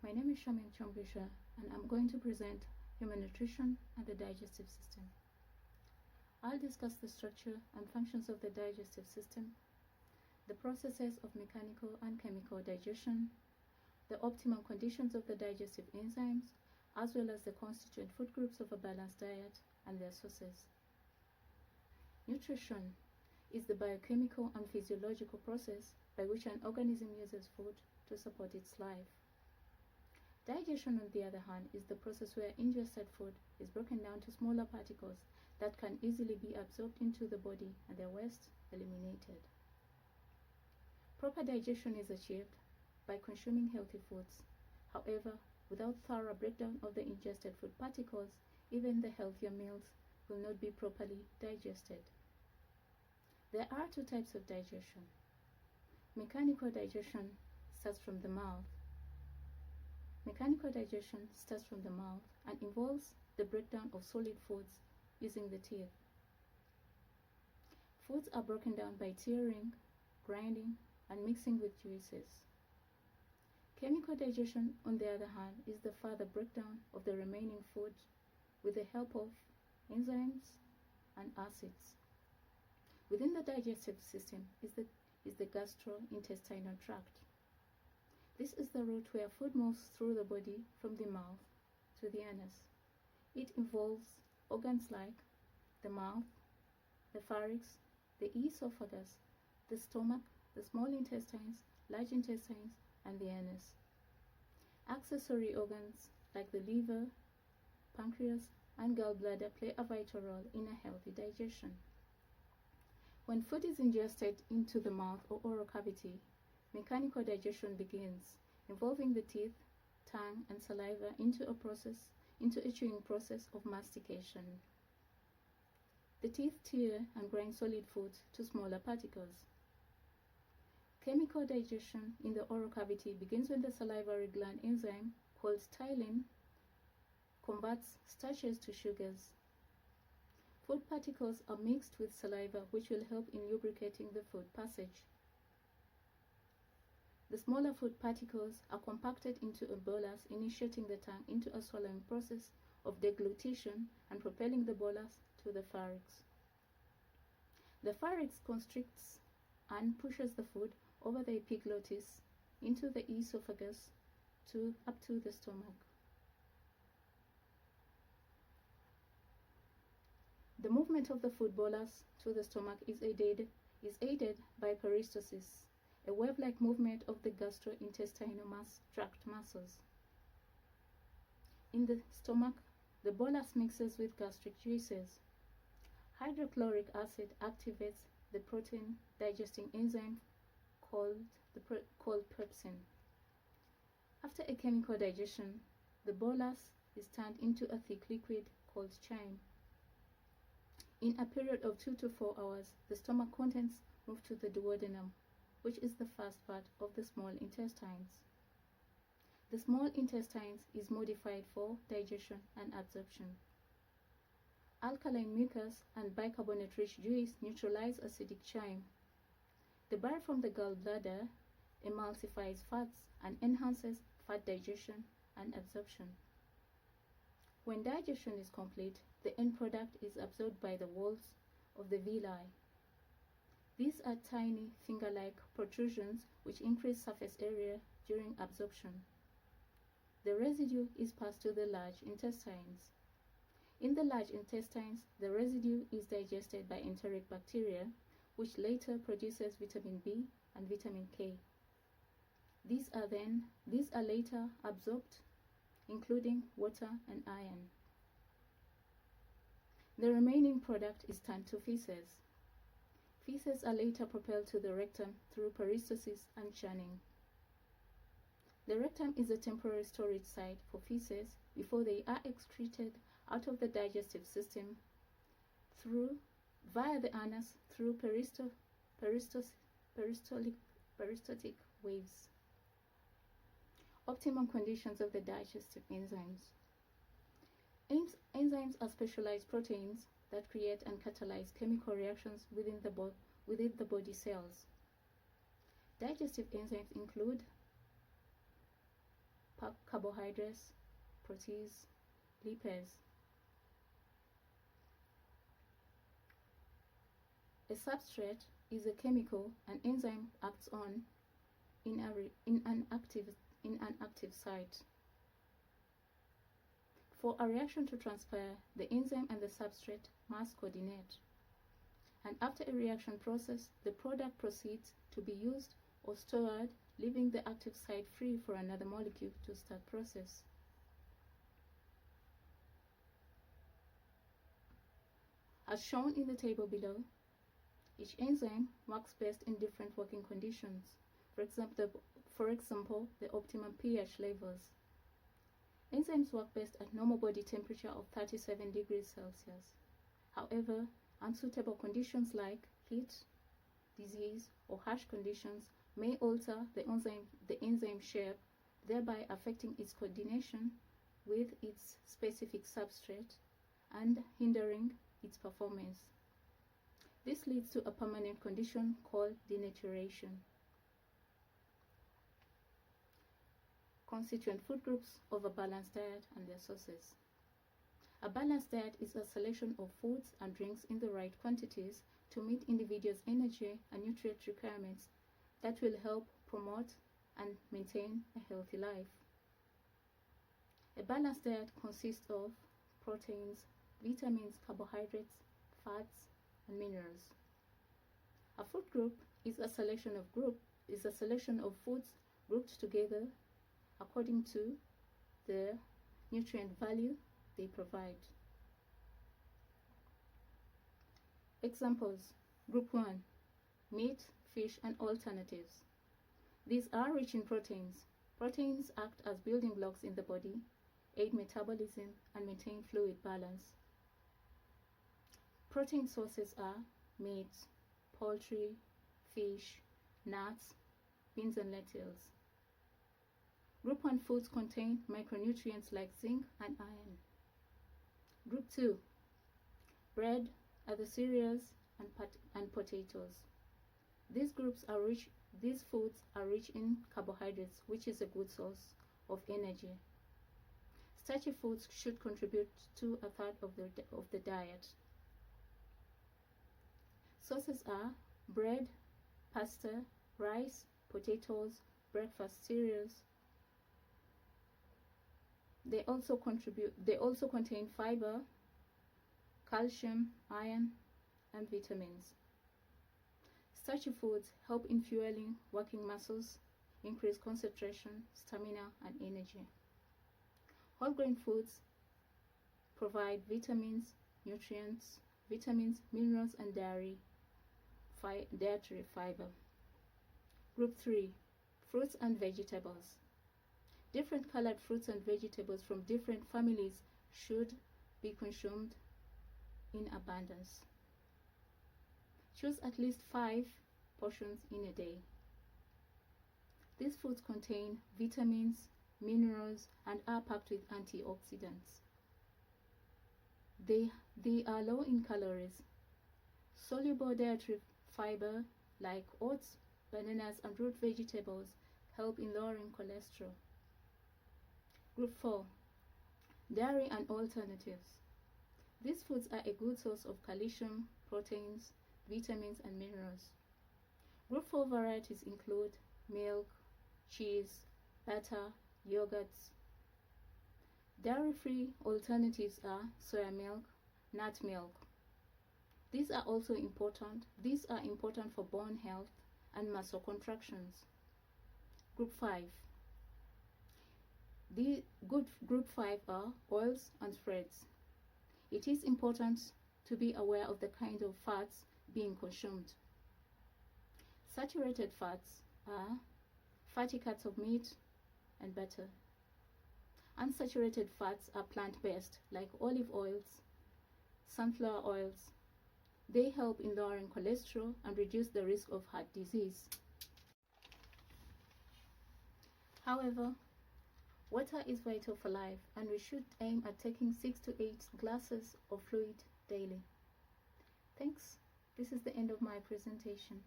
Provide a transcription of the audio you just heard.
My name is Shamin Chombisha, and I'm going to present human nutrition and the digestive system. I'll discuss the structure and functions of the digestive system, the processes of mechanical and chemical digestion, the optimum conditions of the digestive enzymes, as well as the constituent food groups of a balanced diet and their sources. Nutrition is the biochemical and physiological process by which an organism uses food to support its life. Digestion, on the other hand, is the process where ingested food is broken down to smaller particles that can easily be absorbed into the body and their waste eliminated. Proper digestion is achieved by consuming healthy foods. However, without thorough breakdown of the ingested food particles, even the healthier meals will not be properly digested. There are two types of digestion. Mechanical digestion starts from the mouth. Mechanical digestion starts from the mouth and involves the breakdown of solid foods using the teeth. Foods are broken down by tearing, grinding, and mixing with juices. Chemical digestion, on the other hand, is the further breakdown of the remaining food with the help of enzymes and acids. Within the digestive system is the gastrointestinal tract. This is the route where food moves through the body from the mouth to the anus. It involves organs like the mouth, the pharynx, the esophagus, the stomach, the small intestines, large intestines, and the anus. Accessory organs like the liver, pancreas, and gallbladder play a vital role in a healthy digestion. When food is ingested into the mouth or oral cavity, mechanical digestion begins, involving the teeth, tongue, and saliva into a chewing process of mastication. The teeth tear and grind solid foods to smaller particles. Chemical digestion in the oral cavity begins when the salivary gland enzyme, called ptyalin, converts starches to sugars. Food particles are mixed with saliva, which will help in lubricating the food passage. The smaller food particles are compacted into a bolus, initiating the tongue into a swallowing process of deglutition and propelling the bolus to the pharynx. The pharynx constricts and pushes the food over the epiglottis into the esophagus up to the stomach. The movement of the food bolus to the stomach is aided by peristalsis, a wave-like movement of the gastrointestinal tract muscles. In the stomach, the bolus mixes with gastric juices. Hydrochloric acid activates the protein digesting enzyme called pepsin. After a chemical digestion, the bolus is turned into a thick liquid called chyme. In a period of 2 to 4 hours, the stomach contents move to the duodenum, which is the first part of the small intestines. The small intestines is modified for digestion and absorption. Alkaline mucus and bicarbonate-rich juice neutralize acidic chyme. The bile from the gallbladder emulsifies fats and enhances fat digestion and absorption. When digestion is complete, the end product is absorbed by the walls of the villi. These are tiny finger-like protrusions which increase surface area during absorption. The residue is passed to the large intestines. In the large intestines, the residue is digested by enteric bacteria, which later produces vitamin B and vitamin K. These are later absorbed, including water and iron. The remaining product is turned to feces. Feces are later propelled to the rectum through peristalsis and churning. The rectum is a temporary storage site for feces before they are excreted out of the digestive system via the anus through peristaltic waves. Optimum conditions of the digestive enzymes. Enzymes are specialized proteins that create and catalyze chemical reactions within the body cells. Digestive enzymes include carbohydrates, proteins, lipids. A substrate is a chemical an enzyme acts on in an active site. For a reaction to transpire, the enzyme and the substrate must coordinate. And after a reaction process, the product proceeds to be used or stored, leaving the active site free for another molecule to start process. As shown in the table below, each enzyme works best in different working conditions. For example, the optimum pH levels. Enzymes work best at normal body temperature of 37 degrees Celsius. However, unsuitable conditions like heat, disease, or harsh conditions may alter the enzyme shape, thereby affecting its coordination with its specific substrate and hindering its performance. This leads to a permanent condition called denaturation. Constituent food groups of a balanced diet and their sources. A balanced diet is a selection of foods and drinks in the right quantities to meet individuals' energy and nutrient requirements that will help promote and maintain a healthy life. A balanced diet consists of proteins, vitamins, carbohydrates, fats, and minerals. A food group is a selection of foods grouped together according to the nutrient value they provide. Examples: Group 1, meat, fish, and alternatives. These are rich in proteins. Proteins act as building blocks in the body, aid metabolism, and maintain fluid balance. Protein sources are meat, poultry, fish, nuts, beans, and lentils. Group 1 foods contain micronutrients like zinc and iron. Group 2, bread, other cereals, and potatoes. These foods are rich in carbohydrates, which is a good source of energy. Starchy foods should contribute to a third of the diet. Sources are bread, pasta, rice, potatoes, breakfast cereals. They also contain fiber, calcium, iron, and vitamins. Starchy foods help in fueling working muscles, increase concentration, stamina, and energy. Whole grain foods provide vitamins, minerals, and dietary fiber. Group 3, fruits and vegetables. Different colored fruits and vegetables from different families should be consumed in abundance. Choose at least 5 portions in a day. These foods contain vitamins, minerals, and are packed with antioxidants. They are low in calories. Soluble dietary fiber like oats, bananas, and root vegetables help in lowering cholesterol. Group 4, dairy and alternatives. These foods are a good source of calcium, proteins, vitamins, and minerals. Group 4 varieties include milk, cheese, butter, yogurts. Dairy-free alternatives are soya milk, nut milk. These are important for bone health and muscle contractions. Group 5. Group 5 are oils and spreads. It is important to be aware of the kind of fats being consumed. Saturated fats are fatty cuts of meat and butter. Unsaturated fats are plant-based like olive oils, sunflower oils. They help in lowering cholesterol and reduce the risk of heart disease. However, water is vital for life, and we should aim at taking 6 to 8 glasses of fluid daily. Thanks. This is the end of my presentation.